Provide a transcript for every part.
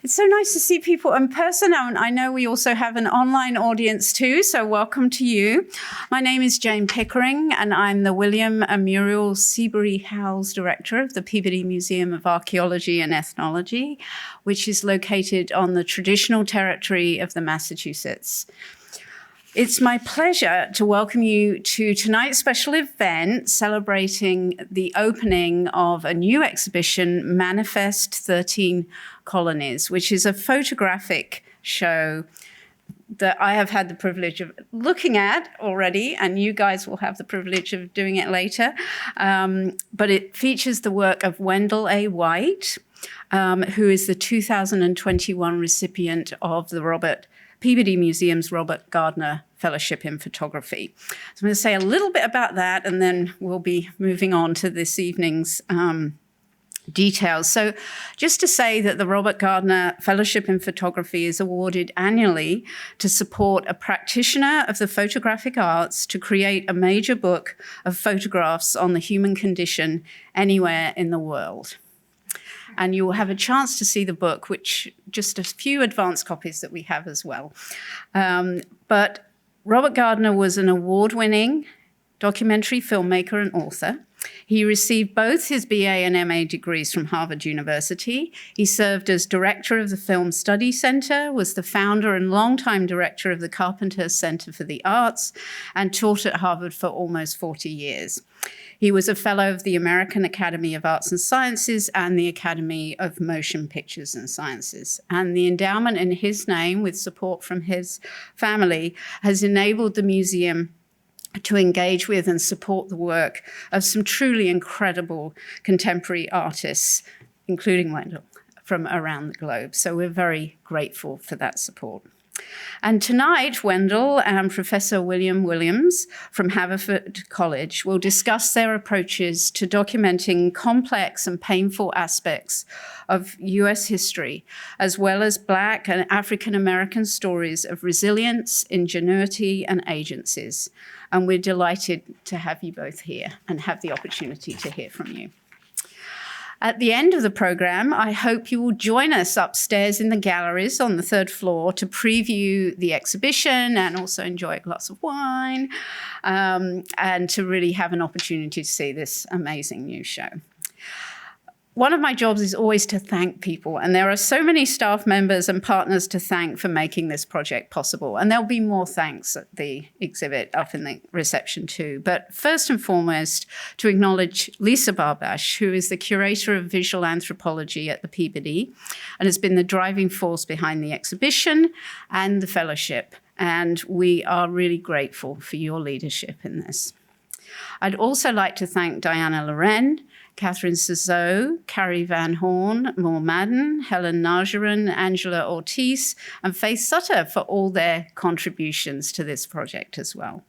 It's so nice to see people in person. And I know we also have an online audience too, so welcome to you. My name is Jane Pickering, and I'm the William and Muriel Seabury Howells Director of the Peabody Museum of Archaeology and Ethnology, which is located on the traditional territory of the Massachusetts. It's my pleasure to welcome you to tonight's special event celebrating the opening of a new exhibition, Manifest 13 Colonies, which is a photographic show that I have had the privilege of looking at already, and you guys will have the privilege of doing it later. But it features the work of Wendell A. White, who is the 2021 recipient of the Peabody Museum's Robert Gardner Fellowship in Photography. So I'm going to say a little bit about that, and then we'll be moving on to this evening's details. So just to say that the Robert Gardner Fellowship in Photography is awarded annually to support a practitioner of the photographic arts to create a major book of photographs on the human condition anywhere in the world. And you will have a chance to see the book, which just a few advanced copies that we have as well. But Robert Gardner was an award-winning documentary filmmaker and author. He received both his BA and MA degrees from Harvard University. He served as director of the Film Study Center, was the founder and longtime director of the Carpenter Center for the Arts, and taught at Harvard for almost 40 years. He was a fellow of the American Academy of Arts and Sciences and the Academy of Motion Pictures and Sciences. And the endowment in his name, with support from his family, has enabled the museum to engage with and support the work of some truly incredible contemporary artists, including Wendell, from around the globe. So we're very grateful for that support. And tonight, Wendell and Professor William Williams from Haverford College will discuss their approaches to documenting complex and painful aspects of US history, as well as Black and African American stories of resilience, ingenuity, and agencies. And we're delighted to have you both here and have the opportunity to hear from you. At the end of the program, I hope you will join us upstairs in the galleries on the third floor to preview the exhibition and also enjoy a glass of wine and to really have an opportunity to see this amazing new show. One of my jobs is always to thank people, and there are so many staff members and partners to thank for making this project possible. And there'll be more thanks at the exhibit up in the reception too. But first and foremost, to acknowledge Lisa Barbash, who is the curator of visual anthropology at the Peabody and has been the driving force behind the exhibition and the fellowship. And we are really grateful for your leadership in this. I'd also like to thank Diana Loren, Catherine Cizot, Carrie Van Horn, Moore Madden, Helen Najaran, Angela Ortiz, and Faith Sutter for all their contributions to this project as well.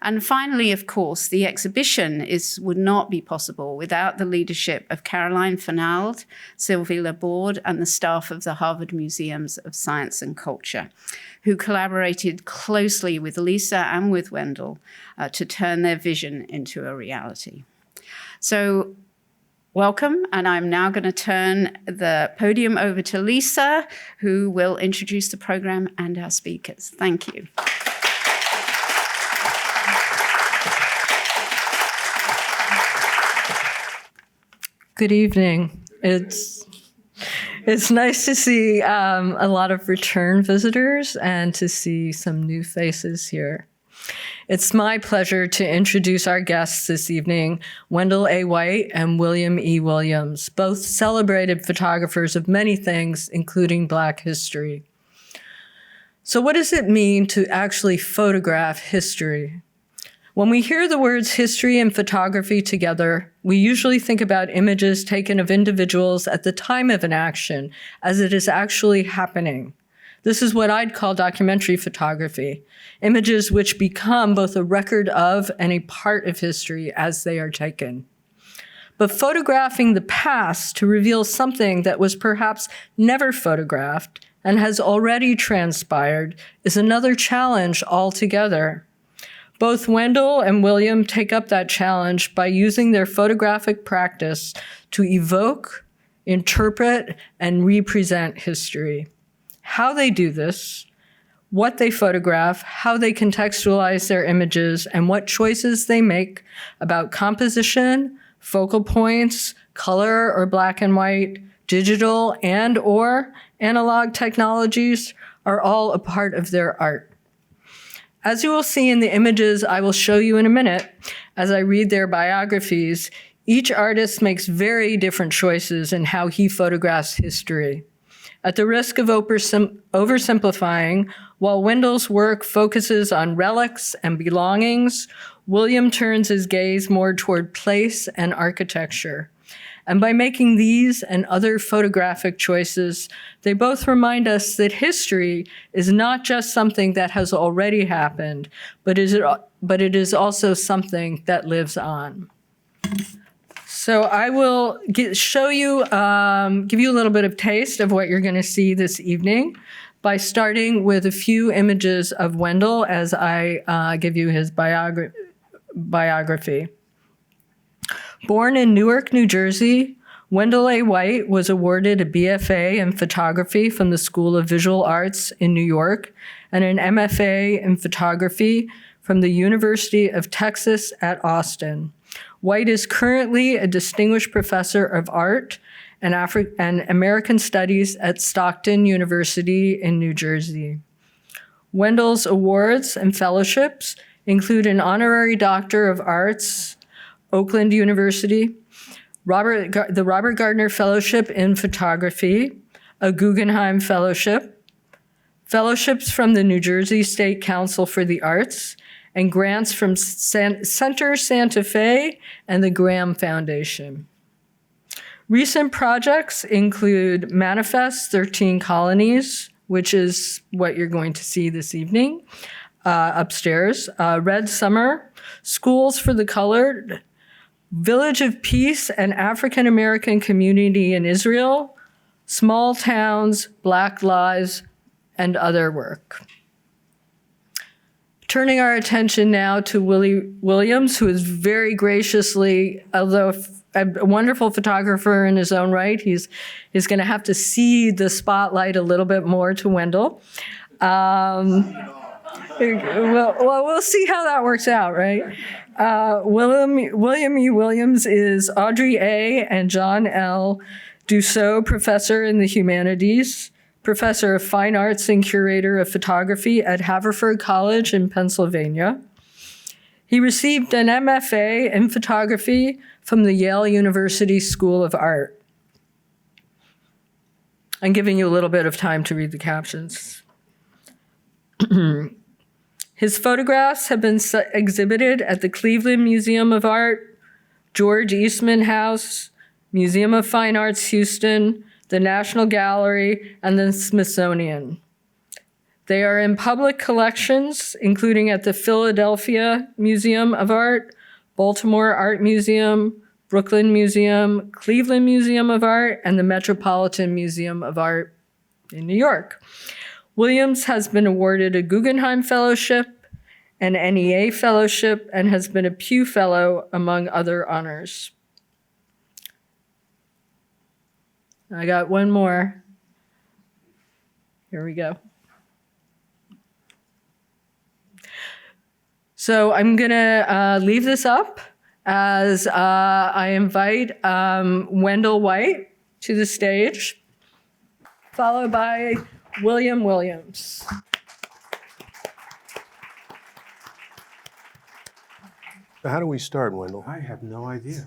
And finally, of course, the exhibition would not be possible without the leadership of Caroline Fernald, Sylvie Laborde, and the staff of the Harvard Museums of Science and Culture, who collaborated closely with Lisa and with Wendell to turn their vision into a reality. So, welcome, and I'm now going to turn the podium over to Lisa, who will introduce the program and our speakers. Thank you. Good evening. It's nice to see a lot of return visitors and to see some new faces here. It's my pleasure to introduce our guests this evening, Wendell A. White and William E. Williams, both celebrated photographers of many things, including Black history. So what does it mean to actually photograph history? When we hear the words history and photography together, we usually think about images taken of individuals at the time of an action, as it is actually happening. This is what I'd call documentary photography, images which become both a record of and a part of history as they are taken. But photographing the past to reveal something that was perhaps never photographed and has already transpired is another challenge altogether. Both Wendell and William take up that challenge by using their photographic practice to evoke, interpret, and represent history. How they do this, what they photograph, how they contextualize their images, and what choices they make about composition, focal points, color or black and white, digital and or analog technologies are all a part of their art. As you will see in the images I will show you in a minute, as I read their biographies, each artist makes very different choices in how he photographs history. At the risk of oversimplifying, while Wendell's work focuses on relics and belongings, William turns his gaze more toward place and architecture. And by making these and other photographic choices, they both remind us that history is not just something that has already happened, but it is also something that lives on. So I will show you, give you a little bit of taste of what you're going to see this evening by starting with a few images of Wendell as I give you his biography. Born in Newark, New Jersey, Wendell A. White was awarded a BFA in photography from the School of Visual Arts in New York and an MFA in photography from the University of Texas at Austin. White is currently a distinguished professor of art and American Studies at Stockton University in New Jersey. Wendell's awards and fellowships include an Honorary Doctor of Arts, Oakland University, the Robert Gardner Fellowship in Photography, a Guggenheim Fellowship, fellowships from the New Jersey State Council for the Arts, and grants from Center Santa Fe and the Graham Foundation. Recent projects include Manifest 13 Colonies, which is what you're going to see this evening upstairs, Red Summer, Schools for the Colored, Village of Peace and African American Community in Israel, Small Towns, Black Lives, and other work. Turning our attention now to Willie Williams, who is very graciously, although a wonderful photographer in his own right, he's going to have to cede the spotlight a little bit more to Wendell. We'll see how that works out, right? William E. Williams is Audrey A. and John L. Dussault Professor in the Humanities, Professor of Fine Arts and Curator of Photography at Haverford College in Pennsylvania. He received an MFA in photography from the Yale University School of Art. I'm giving you a little bit of time to read the captions. His photographs have been exhibited at the Cleveland Museum of Art, George Eastman House, Museum of Fine Arts Houston, the National Gallery, and the Smithsonian. They are in public collections, including at the Philadelphia Museum of Art, Baltimore Art Museum, Brooklyn Museum, Cleveland Museum of Art, and the Metropolitan Museum of Art in New York. Williams has been awarded a Guggenheim Fellowship, an NEA Fellowship, and has been a Pew Fellow, among other honors. I got one more. Here we go. So I'm going to leave this up as I invite Wendell White to the stage, followed by William Williams. How do we start, Wendell? I have no idea.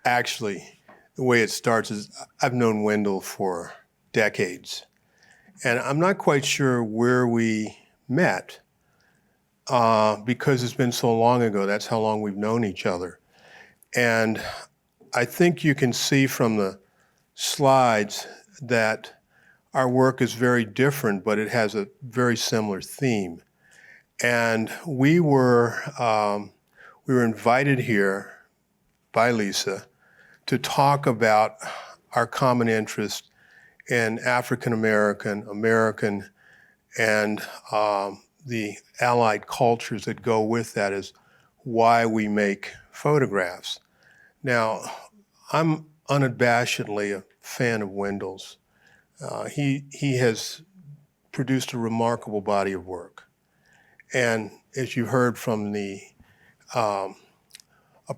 Actually, the way it starts is I've known Wendell for decades, and I'm not quite sure where we met because it's been so long ago. That's how long we've known each other. And I think you can see from the slides that our work is very different, but it has a very similar theme. And we were invited here by Lisa to talk about our common interest in African American, and the allied cultures that go with that is why we make photographs. Now, I'm unabashedly a fan of Wendell's. He has produced a remarkable body of work. And as you heard from the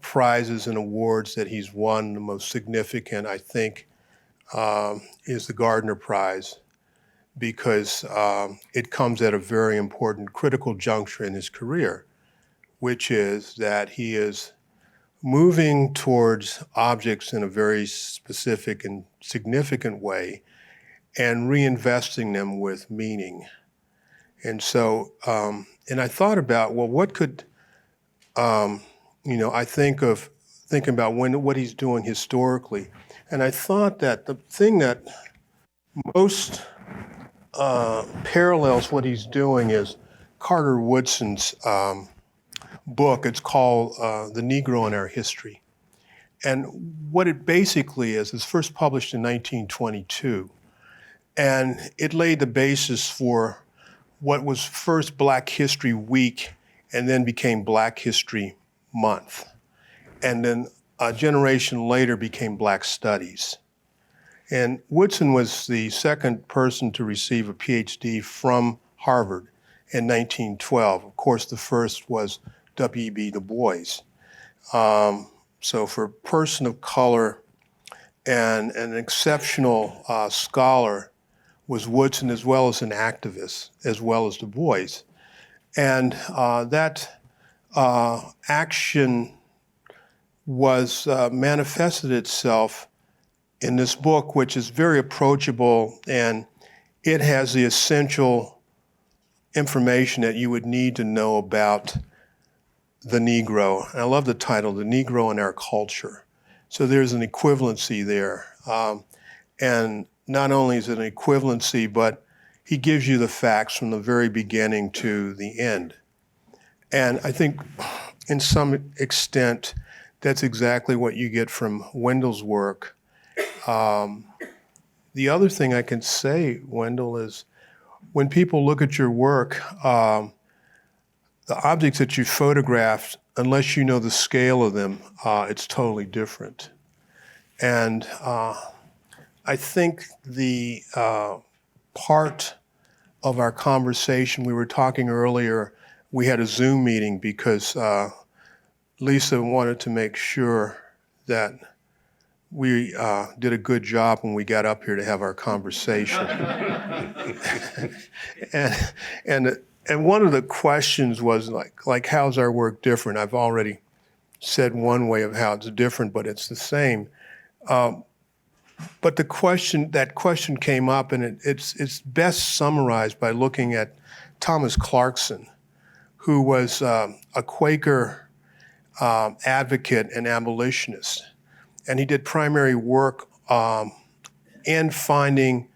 prizes and awards that he's won, the most significant, I think, is the Gardner Prize, because it comes at a very important critical juncture in his career, which is that he is moving towards objects in a very specific and significant way and reinvesting them with meaning. And so, and I thought about, well, what could, I thinking about what he's doing historically. And I thought that the thing that most parallels what he's doing is Carter Woodson's book. It's called The Negro in Our History. And what it basically is first published in 1922. And it laid the basis for what was first Black History Week and then became Black History Month. And then a generation later became Black Studies. And Woodson was the second person to receive a PhD from Harvard in 1912. Of course, the first was W.E.B. Du Bois. So for a person of color and an exceptional scholar was Woodson, as well as an activist, as well as Du Bois. And that action was manifested itself in this book, which is very approachable, and it has the essential information that you would need to know about the Negro. And I love the title, The Negro in Our Culture. So there's an equivalency there. And not only is it an equivalency, but he gives you the facts from the very beginning to the end. And I think in some extent, that's exactly what you get from Wendell's work. The other thing I can say, Wendell, is when people look at your work, the objects that you photographed, unless you know the scale of them, it's totally different. And I think the part of our conversation, we were talking earlier, we had a Zoom meeting because Lisa wanted to make sure that we did a good job when we got up here to have our conversation. And one of the questions was like, how's our work different? I've already said one way of how it's different, but it's the same. But that question came up, and it's best summarized by looking at Thomas Clarkson, who was a Quaker advocate and abolitionist. And he did primary work in finding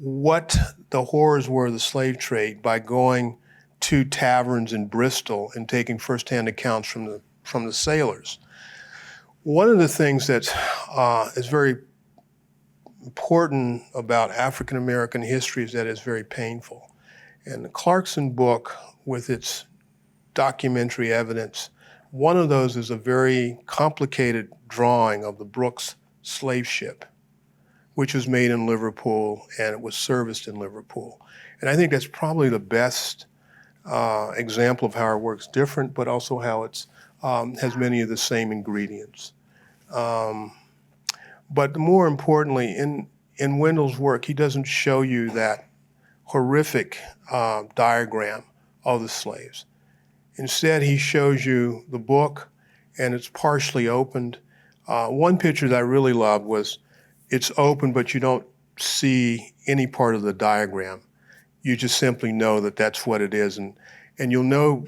what the horrors were of the slave trade by going to taverns in Bristol and taking firsthand accounts from the sailors. One of the things that is very important about African American history is that it's very painful. And the Clarkson book, with its documentary evidence, one of those is a very complicated drawing of the Brooks slave ship, which was made in Liverpool and it was serviced in Liverpool. And I think that's probably the best example of how our work's different, but also how it's has many of the same ingredients. But more importantly, in Wendell's work, he doesn't show you that horrific diagram of the slaves. Instead, he shows you the book, and it's partially opened. One picture that I really loved was it's open, but you don't see any part of the diagram. You just simply know that that's what it is, and you'll know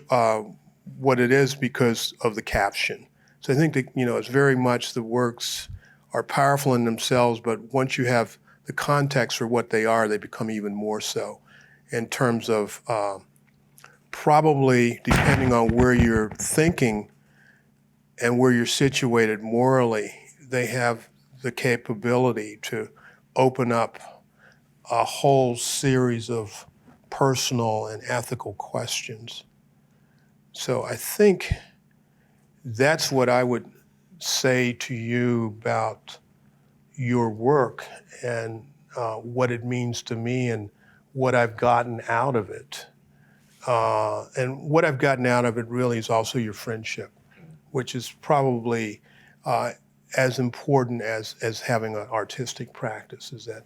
what it is because of the caption. So I think that, it's very much the works are powerful in themselves, but once you have the context for what they are, they become even more so in terms of probably, depending on where you're thinking and where you're situated morally, they have the capability to open up a whole series of personal and ethical questions. So I think that's what I would say to you about your work and what it means to me and what I've gotten out of it. And what I've gotten out of it really is also your friendship, which is probably as important as having an artistic practice, is that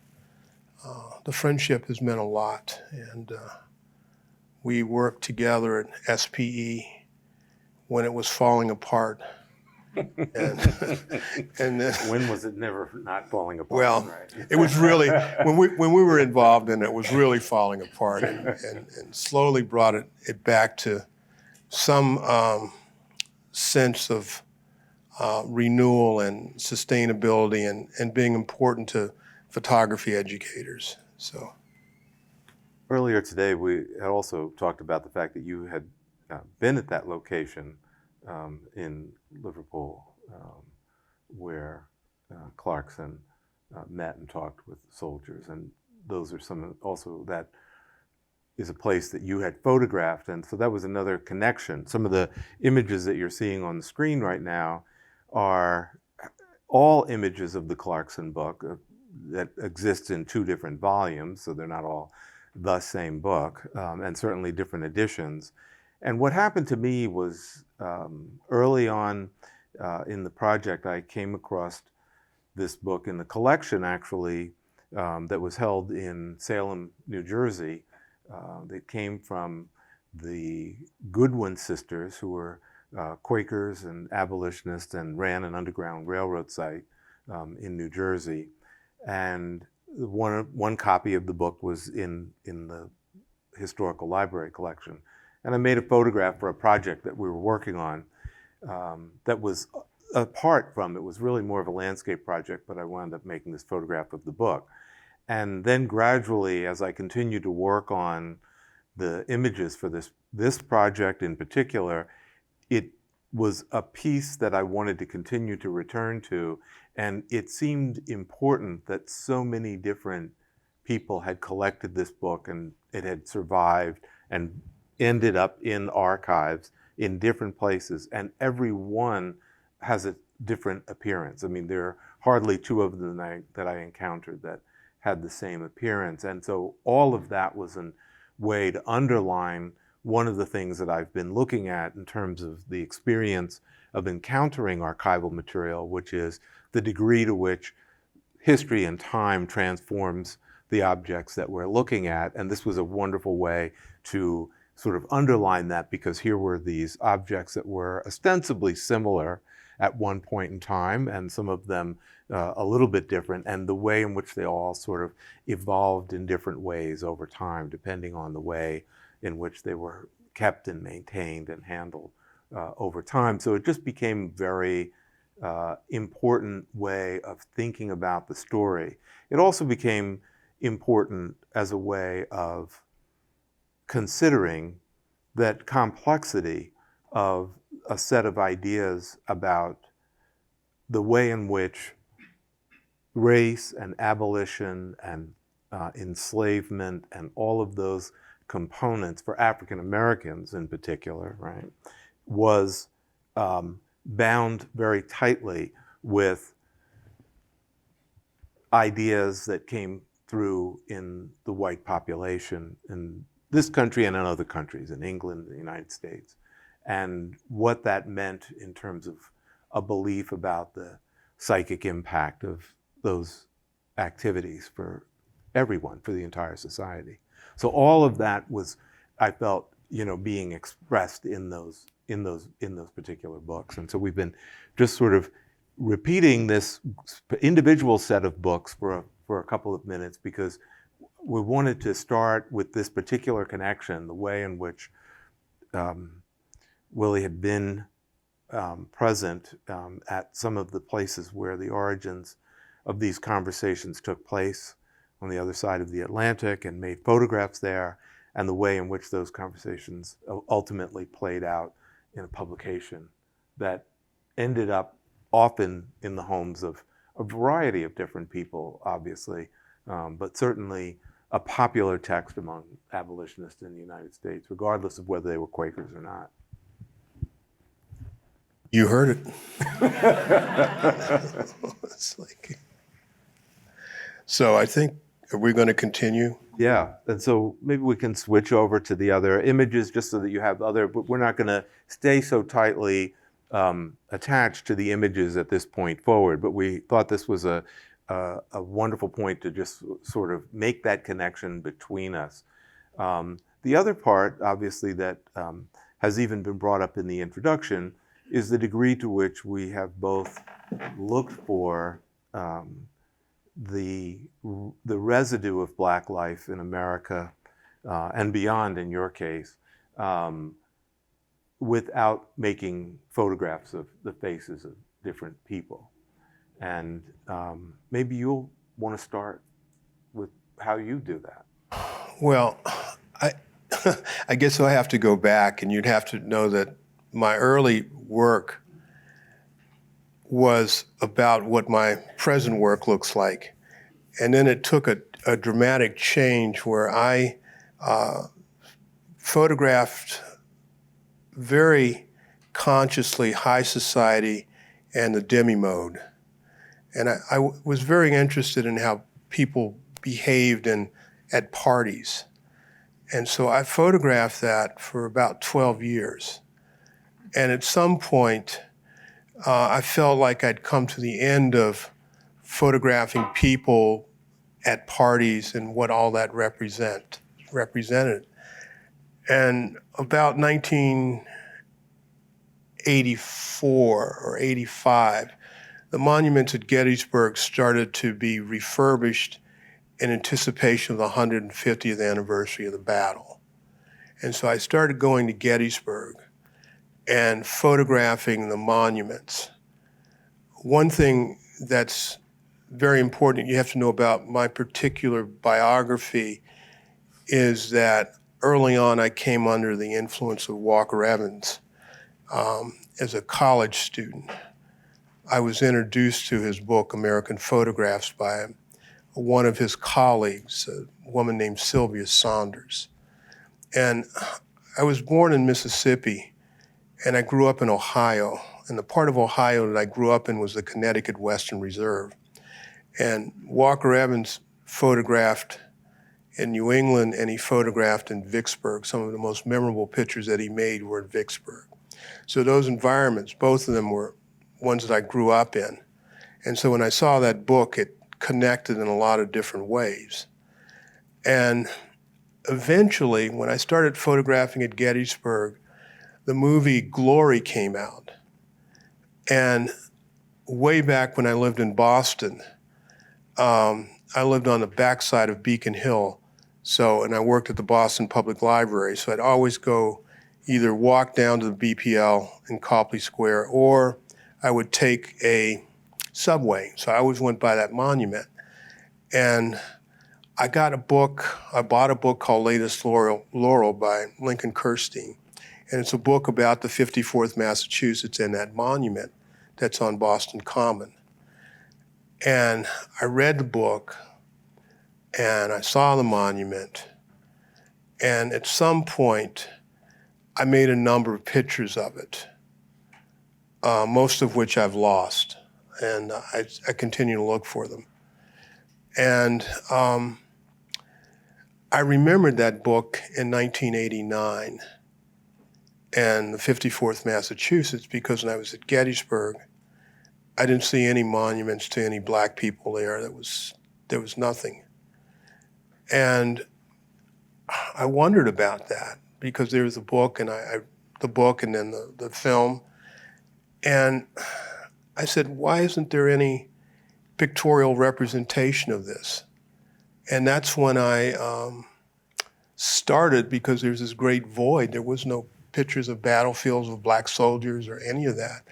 the friendship has meant a lot. And we worked together at SPE when it was falling apart. And then, When was it never not falling apart? well, right? it was really, when we were involved in it, it was really falling apart, and slowly brought it back to some sense of renewal and sustainability and being important to photography educators. So Earlier today, we had also talked about the fact that you had been at that location in Liverpool, where Clarkson met and talked with soldiers, and those are some also that is a place that you had photographed, and so that was another connection. Some of the images that you're seeing on the screen right now are all images of the Clarkson book that exist in 2 different volumes, so they're not all the same book, and certainly different editions. And what happened to me was early on in the project, I came across this book in the collection, actually, that was held in Salem, New Jersey. That came from the Goodwin sisters, who were Quakers and abolitionists and ran an underground railroad site in New Jersey. And one copy of the book was in the historical library collection. And I made a photograph for a project that we were working on that was apart from, it was really more of a landscape project, but I wound up making this photograph of the book. And then gradually, as I continued to work on the images for this project in particular, it was a piece that I wanted to continue to return to. And it seemed important that so many different people had collected this book, and it had survived and ended up in archives in different places, and every one has a different appearance. I mean, there are hardly 2 of them that I encountered that had the same appearance. And so all of that was a way to underline one of the things that I've been looking at in terms of the experience of encountering archival material, which is the degree to which history and time transforms the objects that we're looking at. And this was a wonderful way to sort of underline that, because here were these objects that were ostensibly similar at one point in time, and some of them a little bit different, and the way in which they all sort of evolved in different ways over time, depending on the way in which they were kept and maintained and handled over time. So it just became a very important way of thinking about the story. It also became important as a way of considering that complexity of a set of ideas about the way in which race and abolition and enslavement and all of those components for African Americans in particular, right, was bound very tightly with ideas that came through in the white population in this country and in other countries, in England, the United States, and what that meant in terms of a belief about the psychic impact of those activities for everyone, for the entire society. So all of that was, I felt, being expressed in those particular books. And so we've been just sort of repeating this individual set of books for a couple of minutes, because we wanted to start with this particular connection, the way in which Willie had been present at some of the places where the origins of these conversations took place on the other side of the Atlantic, and made photographs there, and the way in which those conversations ultimately played out in a publication that ended up often in the homes of a variety of different people, obviously, but certainly a popular text among abolitionists in the United States, regardless of whether they were Quakers or not. You heard it. It's like, so I think, are we going to continue? Yeah, and so maybe we can switch over to the other images just so that you have other, but we're not going to stay so tightly attached to the images at this point forward. But we thought this was a wonderful point to just sort of make that connection between us. The other part, obviously, that has even been brought up in the introduction is the degree to which we have both looked for the residue of Black life in America and beyond, in your case, without making photographs of the faces of different people. And maybe you'll want to start with how you do that. Well, I guess I have to go back, and you'd have to know that my early work was about what my present work looks like. And then it took a dramatic change where I photographed very consciously high society and the demi-mode. And I was very interested in how people behaved at parties. And so I photographed that for about 12 years. And at some point, I felt like I'd come to the end of photographing people at parties and what all that represented. And about 1984 or 85, the monuments at Gettysburg started to be refurbished in anticipation of the 150th anniversary of the battle. And so I started going to Gettysburg and photographing the monuments. One thing that's very important you have to know about my particular biography is that early on I came under the influence of Walker Evans as a college student. I was introduced to his book, American Photographs, by one of his colleagues, a woman named Sylvia Saunders. And I was born in Mississippi, and I grew up in Ohio. And the part of Ohio that I grew up in was the Connecticut Western Reserve. And Walker Evans photographed in New England, and he photographed in Vicksburg. Some of the most memorable pictures that he made were in Vicksburg. So those environments, both of them were ones that I grew up in. And so when I saw that book, it connected in a lot of different ways. And eventually, when I started photographing at Gettysburg, the movie Glory came out. And way back when I lived in Boston, I lived on the backside of Beacon Hill, and I worked at the Boston Public Library, so I'd always go either walk down to the BPL in Copley Square, or I would take a subway. So I always went by that monument. And I bought a book called Latest Laurel by Lincoln Kirstein. And it's a book about the 54th Massachusetts and that monument that's on Boston Common. And I read the book, and I saw the monument, and at some point, I made a number of pictures of it, most of which I've lost, and I continue to look for them. And I remembered that book in 1989 and the 54th Massachusetts because when I was at Gettysburg, I didn't see any monuments to any Black people there. There was nothing. And I wondered about that because there was a book, and the book and then the film. And I said, why isn't there any pictorial representation of this? And that's when I started, because there's this great void. There was no pictures of battlefields of Black soldiers or any of that.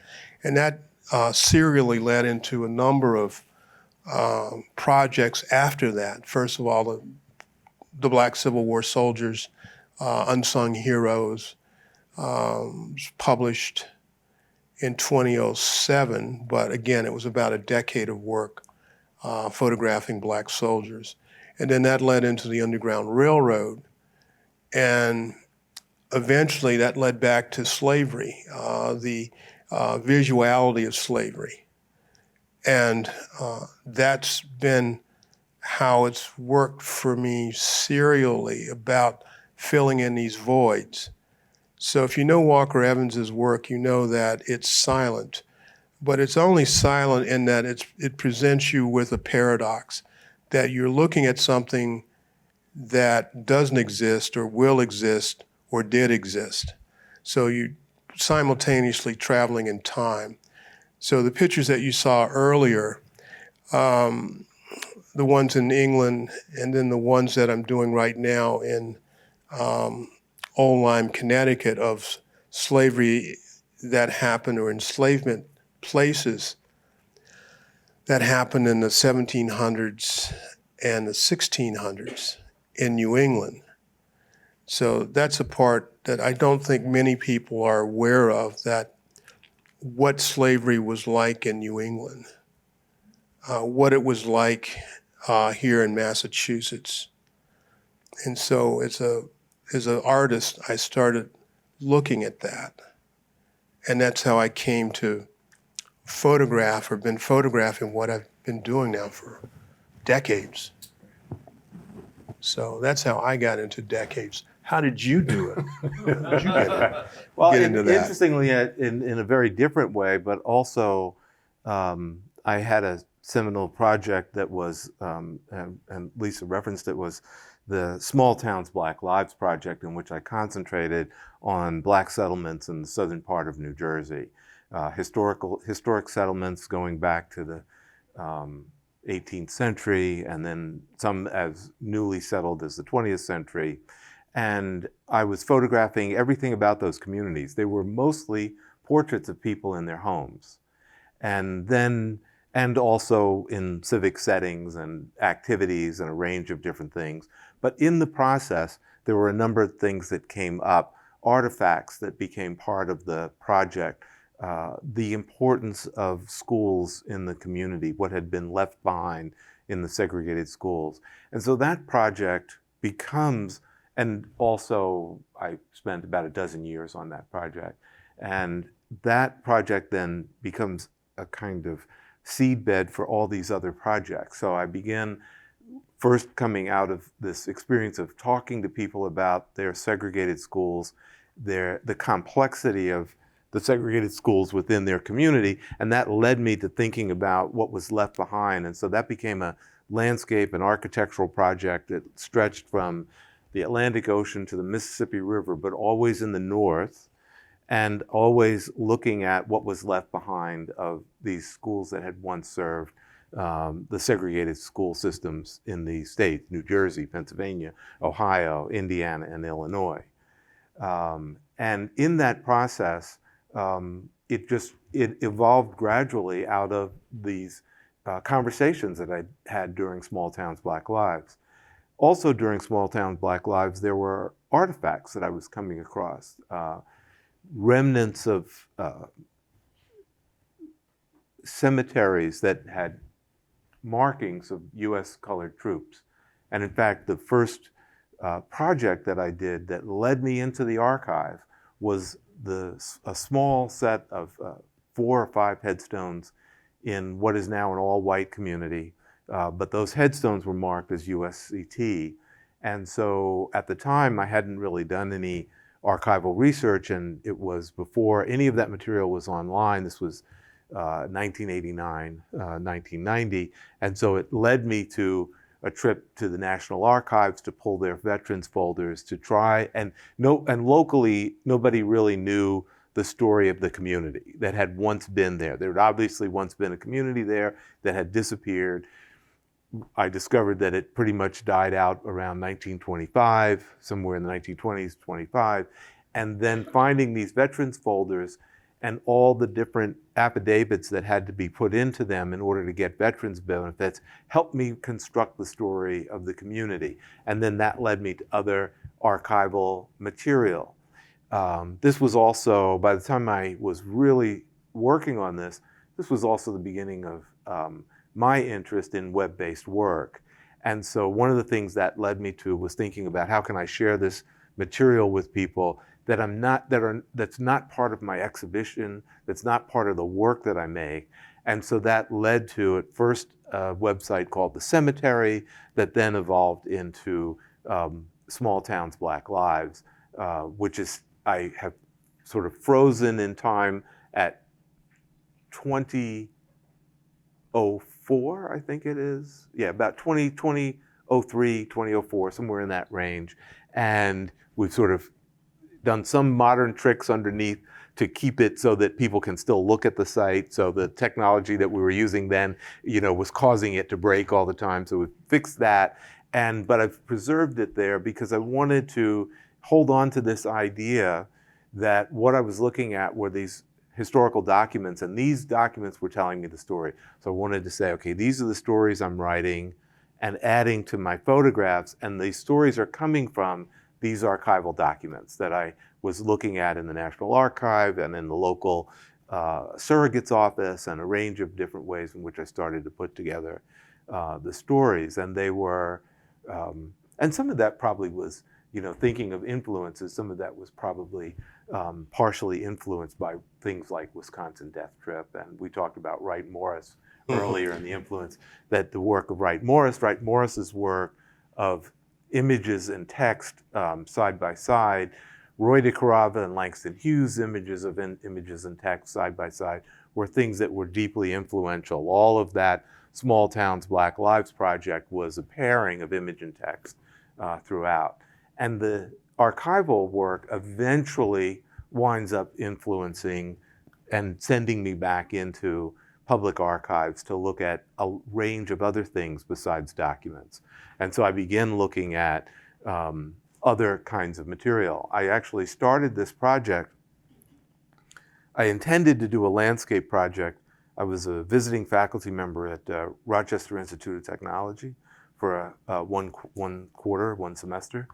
And that serially led into a number of projects after that. First of all, the Black Civil War soldiers, Unsung Heroes, was published in 2007, but again, it was about a decade of work photographing Black soldiers. And then that led into the Underground Railroad, and eventually that led back to slavery. The visuality of slavery. And that's been how it's worked for me serially about filling in these voids. So if you know Walker Evans's work, you know that it's silent, but it's only silent in that it presents you with a paradox, that you're looking at something that doesn't exist or will exist or did exist. So you simultaneously traveling in time. So the pictures that you saw earlier, the ones in England, and then the ones that I'm doing right now in Old Lyme, Connecticut, of slavery that happened, or enslavement places that happened in the 1700s and the 1600s in New England. So that's a part that I don't think many people are aware of, that what slavery was like in New England, what it was like here in Massachusetts. And so as an artist, I started looking at that. And that's how I came to photograph, or been photographing what I've been doing now for decades. So that's how I got into decades. How did you do it? How did you get into that? Interestingly, in a very different way, but also I had a seminal project that was, and Lisa referenced it, was the Small Towns Black Lives Project, in which I concentrated on Black settlements in the southern part of New Jersey. Historic settlements going back to the 18th century, and then some as newly settled as the 20th century. And I was photographing everything about those communities. They were mostly portraits of people in their homes. And also in civic settings and activities and a range of different things. But in the process, there were a number of things that came up, artifacts that became part of the project, the importance of schools in the community, what had been left behind in the segregated schools. And so that project becomes, and also I spent about a dozen years on that project. And that project then becomes a kind of seedbed for all these other projects. So I began first coming out of this experience of talking to people about their segregated schools, the complexity of the segregated schools within their community, and that led me to thinking about what was left behind. And so that became a landscape and architectural project that stretched from the Atlantic Ocean to the Mississippi River, but always in the north, and always looking at what was left behind of these schools that had once served the segregated school systems in the states, New Jersey, Pennsylvania, Ohio, Indiana, and Illinois. And in that process, it evolved gradually out of these conversations that I had during Small Towns Black Lives. Also during Small Towns Black Lives, there were artifacts that I was coming across, remnants of cemeteries that had markings of U.S. colored troops. And in fact, the first project that I did that led me into the archive was a small set of 4 or 5 headstones in what is now an all-white community. But those headstones were marked as USCT. And so at the time, I hadn't really done any archival research, and it was before any of that material was online. This was 1989, 1990. And so it led me to a trip to the National Archives to pull their veterans folders to try, and locally, nobody really knew the story of the community that had once been there. There had obviously once been a community there that had disappeared. I discovered that it pretty much died out around 1925, somewhere in the 1920s, 25, and then finding these veterans folders and all the different affidavits that had to be put into them in order to get veterans benefits helped me construct the story of the community. And then that led me to other archival material. This was also, by the time I was really working on this was also the beginning of my interest in web-based work. And so one of the things that led me to was thinking about how can I share this material with people that's not part of my exhibition, that's not part of the work that I make. And so that led to, at first, a website called The Cemetery that then evolved into Small Towns, Black Lives, which is, I have sort of frozen in time at 2004, I think it is. Yeah, about 2003, 2004, somewhere in that range. And we've sort of done some modern tricks underneath to keep it so that people can still look at the site. So the technology that we were using then, was causing it to break all the time. So we fixed that. But I've preserved it there because I wanted to hold on to this idea that what I was looking at were these historical documents, and these documents were telling me the story. So I wanted to say, okay, these are the stories I'm writing and adding to my photographs, and these stories are coming from these archival documents that I was looking at in the National Archive and in the local surrogate's office, and a range of different ways in which I started to put together the stories. And they were, and some of that probably was, thinking of influences, some of that was probably partially influenced by things like Wisconsin Death Trip. And we talked about Wright Morris earlier, and the influence that the work of Wright Morris's work of images and text side by side, Roy DeCarava and Langston Hughes' images of images and text side by side were things that were deeply influential. All of that Small Towns, Black Lives project was a pairing of image and text throughout. And the archival work eventually winds up influencing and sending me back into public archives to look at a range of other things besides documents. And so I began looking at other kinds of material. I actually started this project. I intended to do a landscape project. I was a visiting faculty member at Rochester Institute of Technology for one semester.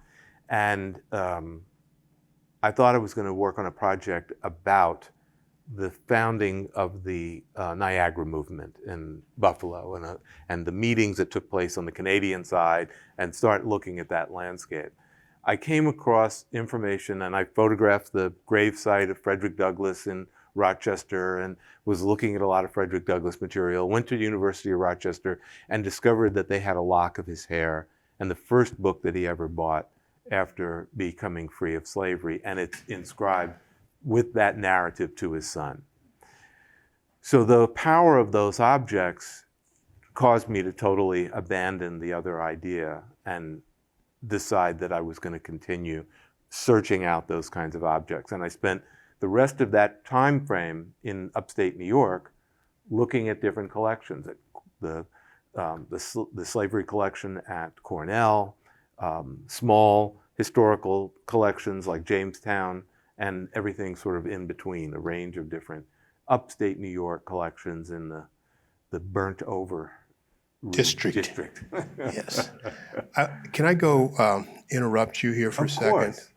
And I thought I was going to work on a project about the founding of the Niagara movement in Buffalo and the meetings that took place on the Canadian side, and start looking at that landscape. I came across information, and I photographed the gravesite of Frederick Douglass in Rochester and was looking at a lot of Frederick Douglass material, went to the University of Rochester and discovered that they had a lock of his hair, and the first book that he ever bought after becoming free of slavery, and it's inscribed with that narrative to his son. So the power of those objects caused me to totally abandon the other idea and decide that I was going to continue searching out those kinds of objects. And I spent the rest of that time frame in upstate New York looking at different collections, at the slavery collection at Cornell, small historical collections like Jamestown, and everything sort of in between, a range of different upstate New York collections in the burnt over district. Yes. Can I go interrupt you here for a second? Course.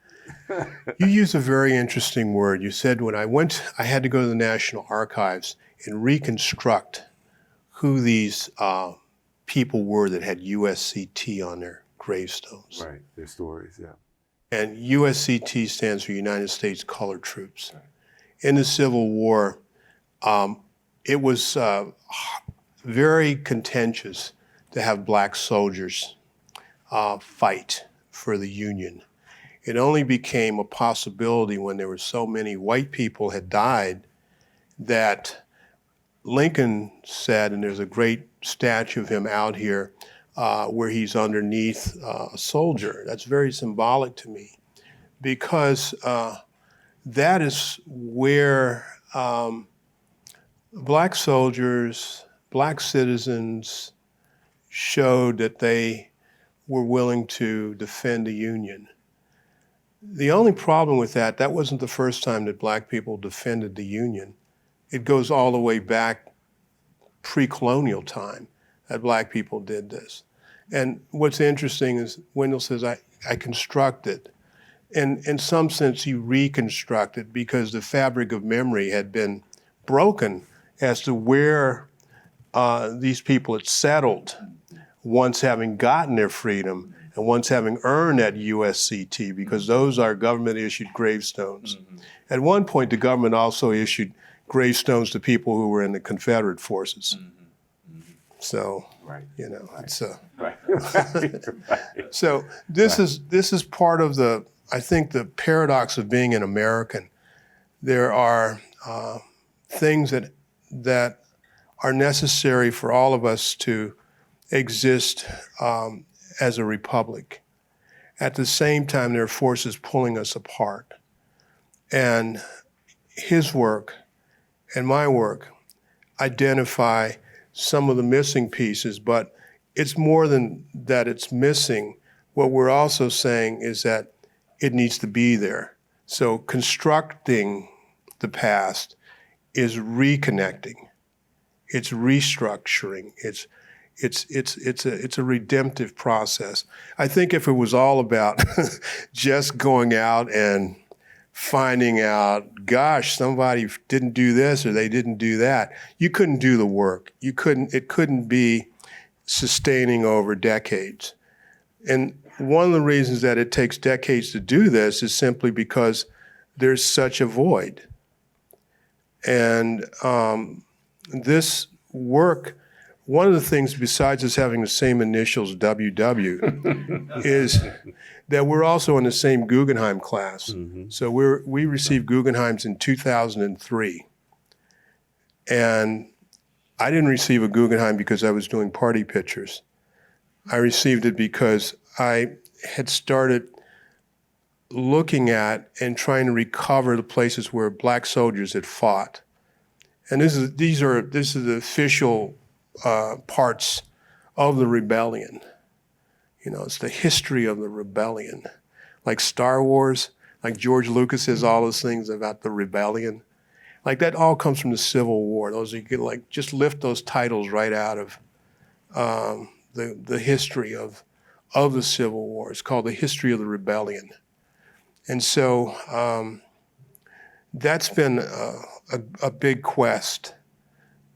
You used a very interesting word. You said when I went, I had to go to the National Archives and reconstruct who these people were that had USCT on their gravestones. Right, their stories, yeah. And USCT stands for United States Colored Troops. In the Civil War, it was very contentious to have black soldiers fight for the Union. It only became a possibility when there were so many white people had died that Lincoln said, and there's a great statue of him out here where he's underneath a soldier. That's very symbolic to me because that is where black soldiers, black citizens showed that they were willing to defend the Union. The only problem with that wasn't the first time that black people defended the Union. It goes all the way back pre-colonial time that black people did this. And what's interesting is Wendell says, I constructed. And in some sense, he reconstructed because the fabric of memory had been broken as to where these people had settled once having gotten their freedom and once having earned at USCT, because those are government-issued gravestones. At one point, the government also issued gravestones to people who were in the Confederate forces. So, Right. you know, it's Right. Right. so this is part of the, I think, the paradox of being an American. There are things that are necessary for all of us to exist as a republic. At the same time, there are forces pulling us apart. And his work and my work identify some of the missing pieces, but it's more than that it's missing. What we're also saying is that it needs to be there. So constructing the past is reconnecting. It's restructuring. It's a redemptive process. I think if it was all about just going out and finding out, gosh, somebody didn't do this or they didn't do that, you couldn't do the work. It couldn't be sustaining over decades. And one of the reasons that it takes decades to do this is simply because there's such a void. And this work, one of the things besides us having the same initials, WW, is that we're also in the same Guggenheim class. So we received Guggenheims in 2003. And I didn't receive a Guggenheim because I was doing party pictures. I received it because I had started looking at and trying to recover the places where Black soldiers had fought. And this is the official parts of the rebellion. You know, it's the history of the rebellion. Like Star Wars, like George Lucas says all those things about the rebellion. Like that all comes from the Civil War. Those you could like just lift those titles right out of the history of the Civil War. It's called the history of the rebellion. And so that's been a big quest,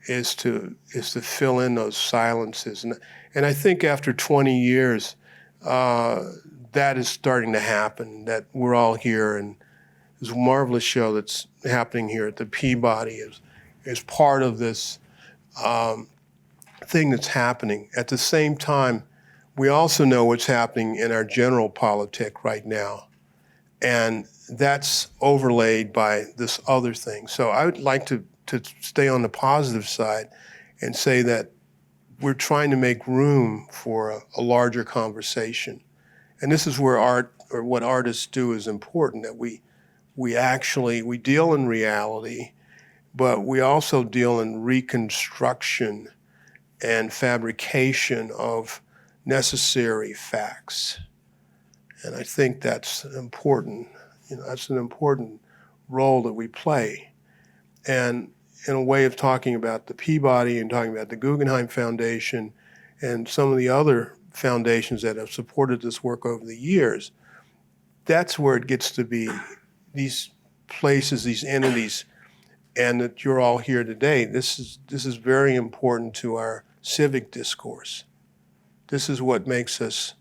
is to fill in those silences. And I think after 20 years, that is starting to happen, that we're all here. And this marvelous show that's happening here at the Peabody is part of this thing that's happening. At the same time, we also know what's happening in our general politic right now. And that's overlaid by this other thing. So I would like to stay on the positive side and say that we're trying to make room for a larger conversation. And this is where art, or what artists do, is important, that we deal in reality, but we also deal in reconstruction and fabrication of necessary facts. And I think that's important. That's an important role that we play. And in a way of talking about the Peabody and talking about the Guggenheim Foundation and some of the other foundations that have supported this work over the years, that's where it gets to be these places, these entities, and that you're all here today. This is very important to our civic discourse. This is what makes us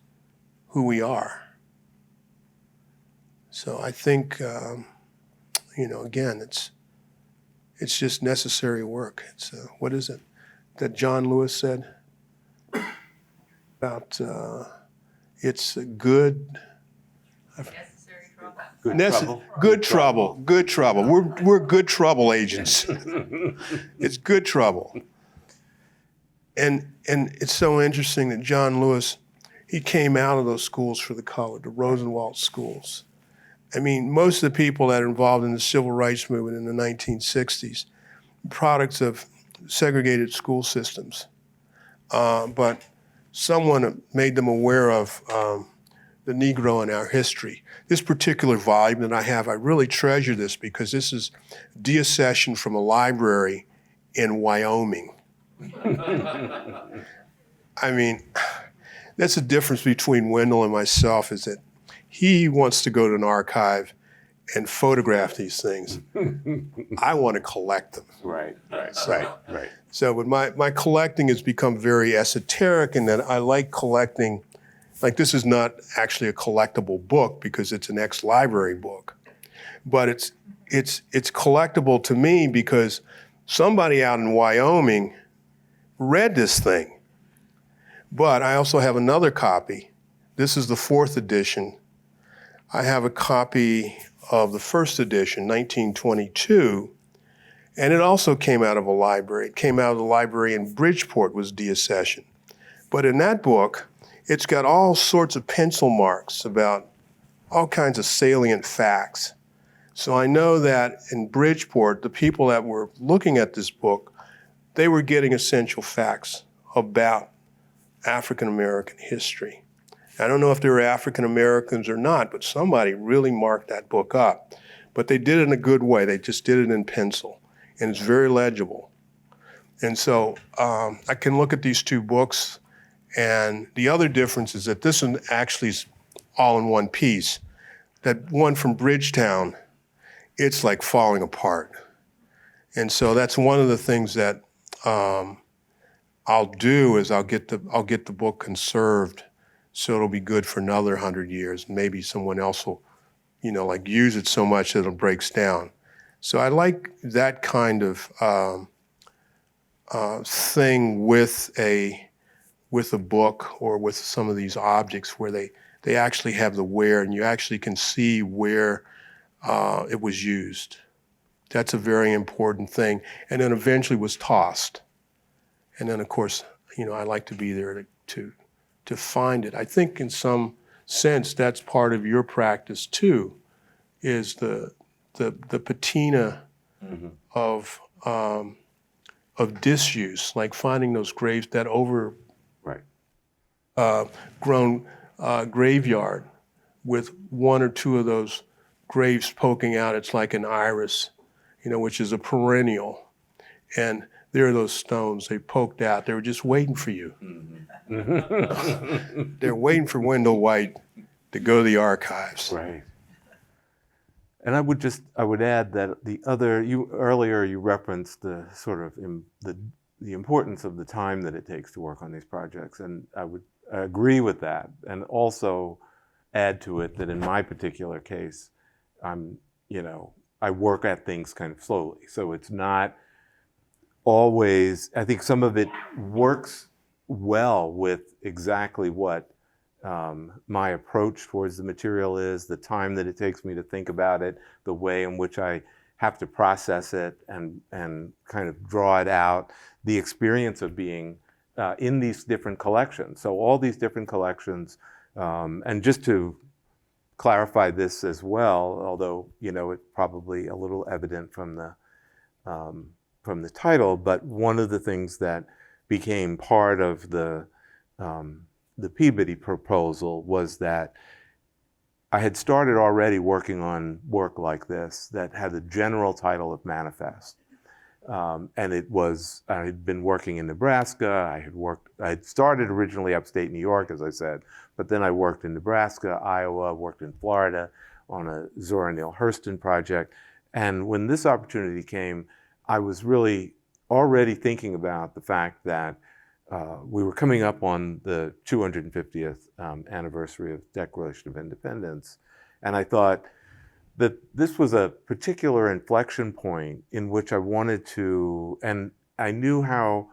who we are. So I think, again, it's just necessary work. It's what is it that John Lewis said about it's good. Good trouble. Good trouble. We're good trouble agents. It's good trouble. And it's so interesting that John Lewis, he came out of those schools for the color, the Rosenwald schools. I mean, most of the people that are involved in the civil rights movement in the 1960s, products of segregated school systems. But someone made them aware of the Negro in our history. This particular volume that I have, I really treasure this because this is deaccession from a library in Wyoming. I mean, that's the difference between Wendell and myself, is that he wants to go to an archive and photograph these things. I want to collect them. Right. So, but my collecting has become very esoteric in that I like collecting Like, this is not actually a collectible book because it's an ex-library book, but it's collectible to me because somebody out in Wyoming read this thing. But I also have another copy. This is the 4th edition. I have a copy of the 1st edition, 1922, and it also came out of a library. It came out of the library in Bridgeport, was deaccession. But in that book, it's got all sorts of pencil marks about all kinds of salient facts. So I know that in Bridgeport, the people that were looking at this book, they were getting essential facts about African American history. I don't know if they were African Americans or not, but somebody really marked that book up. But they did it in a good way. They just did it in pencil, and it's very legible. And so I can look at these two books, and the other difference is that this one actually is all in one piece. That one from Bridgetown, it's like falling apart. And so that's one of the things that I'll do is I'll get the book conserved so it'll be good for another 100 years. Maybe someone else will, like use it so much that it breaks down. So I like that kind of thing with a book or with some of these objects where they actually have the wear and you actually can see where it was used. That's a very important thing. And then eventually was tossed. And then, of course, I like to be there to find it. I think in some sense that's part of your practice too, is the patina of disuse, like finding those graves, that grown graveyard with one or two of those graves poking out. It's like an iris, which is a perennial. And there are those stones, they poked out. They were just waiting for you. They're waiting for Wendell White to go to the archives. Right. And I would add that earlier you referenced the sort of the importance of the time that it takes to work on these projects. And I would agree with that. And also add to it that in my particular case, I work at things kind of slowly. So it's not always, I think some of it works well with exactly what my approach towards the material is, the time that it takes me to think about it, the way in which I have to process it and kind of draw it out, the experience of being in these different collections. So all these different collections, and just to clarify this as well, although it's probably a little evident from the title, but one of the things that became part of the Peabody proposal was that I had started already working on work like this that had the general title of Manifest. And I had been working in Nebraska. I had started originally upstate New York, as I said, but then I worked in Nebraska, Iowa, worked in Florida on a Zora Neale Hurston project. And when this opportunity came, I was really already thinking about the fact that we were coming up on the 250th anniversary of Declaration of Independence. And I thought that this was a particular inflection point in which I wanted to, and I knew how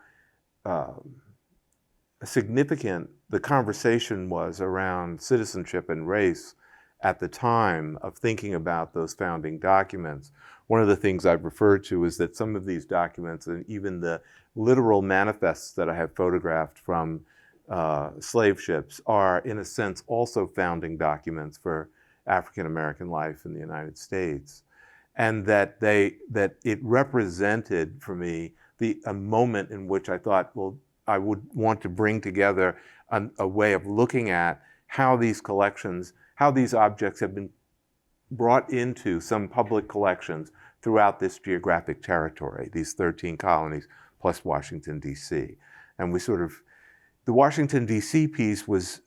significant the conversation was around citizenship and race at the time of thinking about those founding documents. One of the things I've referred to is that some of these documents, and even the literal manifests that I have photographed from slave ships, are in a sense also founding documents for African American life in the United States. And that it represented for me a moment in which I thought, well, I would want to bring together a way of looking at how these collections, how these objects have been brought into some public collections throughout this geographic territory, these 13 colonies plus Washington, D.C. And the Washington, D.C. piece was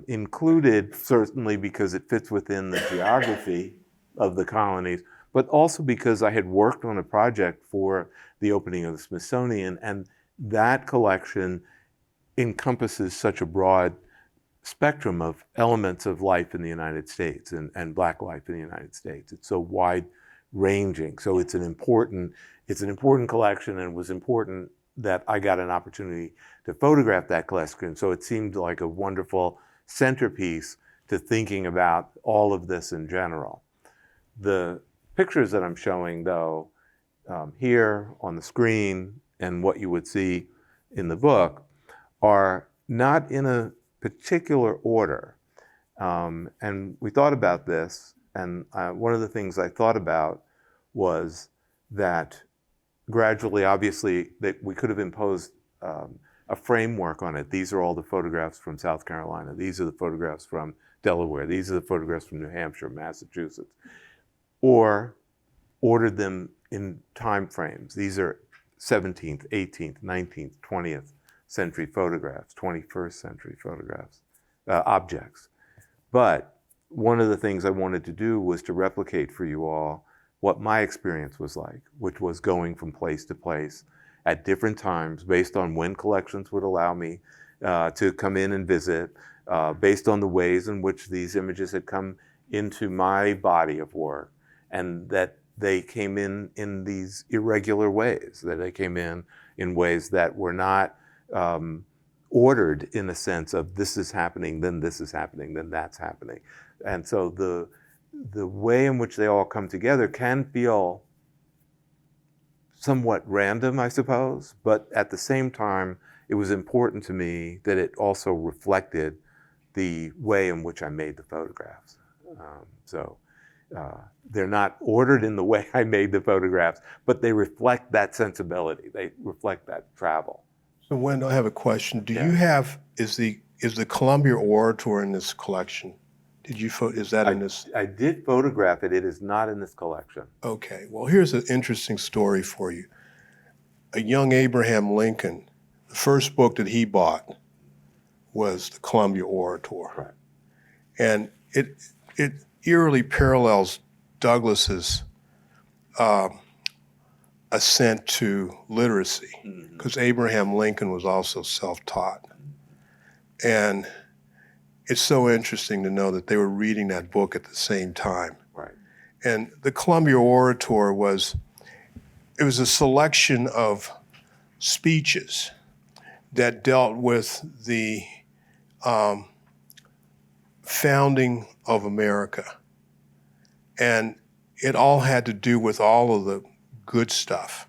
included certainly because it fits within the geography of the colonies, but also because I had worked on a project for the opening of the Smithsonian, and that collection encompasses such a broad spectrum of elements of life in the United States and Black life in the United States. It's so wide ranging. So it's an important collection, and it was important that I got an opportunity to photograph that collection. So it seemed like a wonderful centerpiece to thinking about all of this in general. The pictures that I'm showing, though, here on the screen and what you would see in the book are not in a particular order. And we thought about this, and one of the things I thought about was that gradually, obviously, that we could have imposed a framework on it. These are all the photographs from South Carolina. These are the photographs from Delaware. These are the photographs from New Hampshire, Massachusetts. Or ordered them in time frames. These are 17th, 18th, 19th, 20th century photographs, 21st century photographs, objects. But one of the things I wanted to do was to replicate for you all what my experience was like, which was going from place to place at different times based on when collections would allow me to come in and visit, based on the ways in which these images had come into my body of work, and that they came in these irregular ways, that they came in ways that were not ordered in a sense of this is happening, then this is happening, then that's happening. And so the way in which they all come together can feel somewhat random, I suppose, but at the same time, it was important to me that it also reflected the way in which I made the photographs. They're not ordered in the way I made the photographs, but they reflect that sensibility. They reflect that travel. So Wendell, I have a question. Do you have, is the Columbia Orator in this collection? Is that in this? I did photograph it. It is not in this collection. Okay, well, here's an interesting story for you. A young Abraham Lincoln, the first book that he bought was the Columbia Orator. Right. And it eerily parallels Douglass's ascent to literacy, because Abraham Lincoln was also self-taught. And it's so interesting to know that they were reading that book at the same time. Right. And the Columbia Orator was a selection of speeches that dealt with the founding of America. And it all had to do with all of the good stuff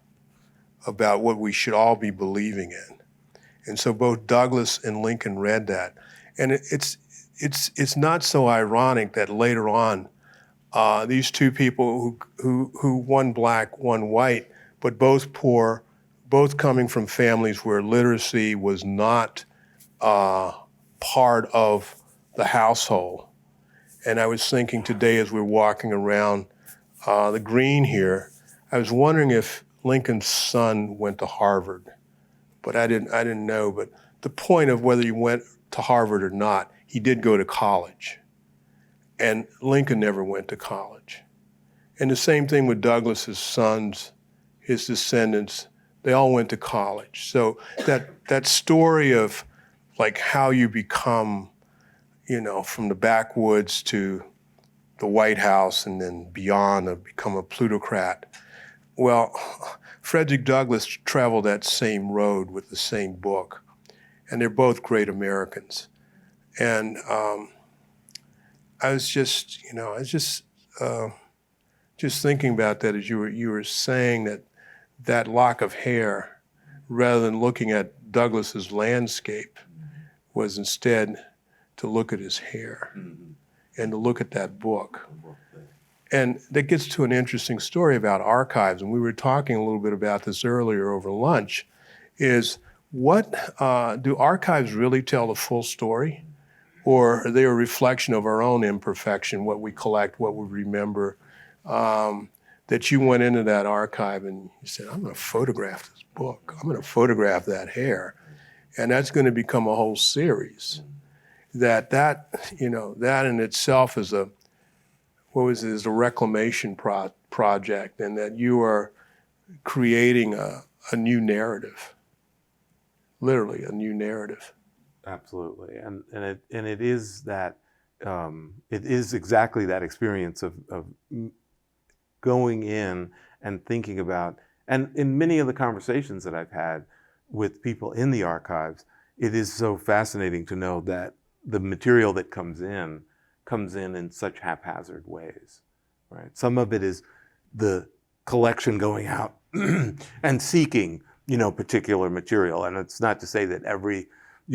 about what we should all be believing in. And so both Douglass and Lincoln read that. And it's not so ironic that later on, these two people who one black, one white, but both poor, both coming from families where literacy was not part of the household. And I was thinking today as we were walking around the green here, I was wondering if Lincoln's son went to Harvard, but I didn't know. But the point of whether he went to Harvard or not, he did go to college. And Lincoln never went to college. And the same thing with Douglass's sons, his descendants, they all went to college. So that story of like how you become, from the backwoods to the White House and then beyond to become a plutocrat. Well, Frederick Douglass traveled that same road with the same book, and they're both great Americans. And I was just thinking about that as you were saying that lock of hair, rather than looking at Douglass's landscape, was instead to look at his hair and to look at that book. And that gets to an interesting story about archives, and we were talking a little bit about this earlier over lunch, is what, do archives really tell the full story? Or are they a reflection of our own imperfection, what we collect, what we remember, that you went into that archive and you said, I'm gonna photograph this book, I'm gonna photograph that hair, and that's gonna become a whole series. That in itself is a reclamation project, and that you are creating a new narrative, literally a new narrative. Absolutely, and it is that it is exactly that experience of going in and thinking about, and in many of the conversations that I've had with people in the archives, it is so fascinating to know that the material that comes in such haphazard ways, right? Some of it is the collection going out and seeking, particular material. And it's not to say that every,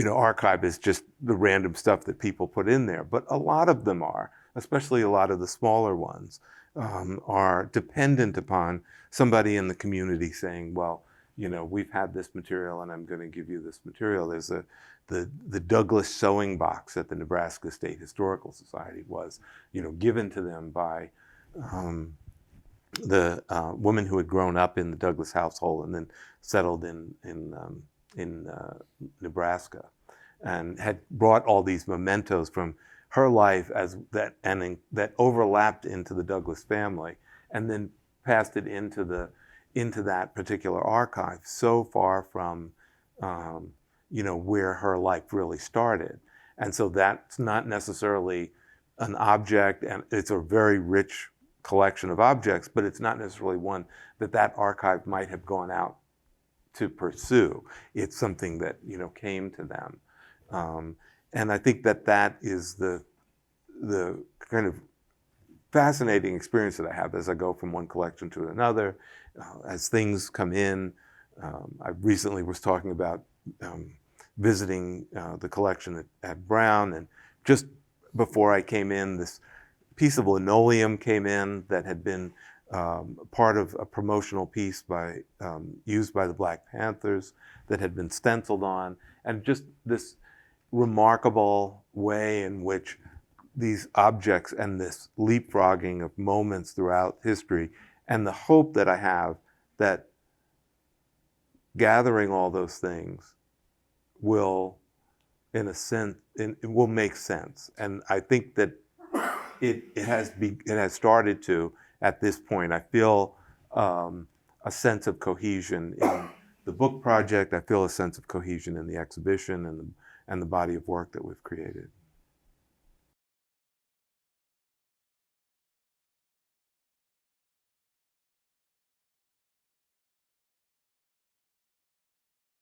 archive is just the random stuff that people put in there, but a lot of them are, especially a lot of the smaller ones, are dependent upon somebody in the community saying, well, we've had this material and I'm going to give you this material. There's the Douglas sewing box at the Nebraska State Historical Society was, given to them by the woman who had grown up in the Douglas household and then settled in Nebraska, and had brought all these mementos from her life that overlapped into the Douglas family, and then passed it into that particular archive, so far from where her life really started. And so that's not necessarily an object, and it's a very rich collection of objects, but it's not necessarily one that archive might have gone out to pursue. It's something that came to them, and I think that is the kind of fascinating experience that I have as I go from one collection to another, as things come in. I recently was talking about visiting the collection at Brown, and just before I came in, this piece of linoleum came in that had been part of a promotional piece used by the Black Panthers that had been stenciled on, and just this remarkable way in which these objects and this leapfrogging of moments throughout history, and the hope that I have that gathering all those things will, in a sense, it will make sense. And I think that it has started to at this point. I feel a sense of cohesion in the book project. I feel a sense of cohesion in the exhibition and the body of work that we've created.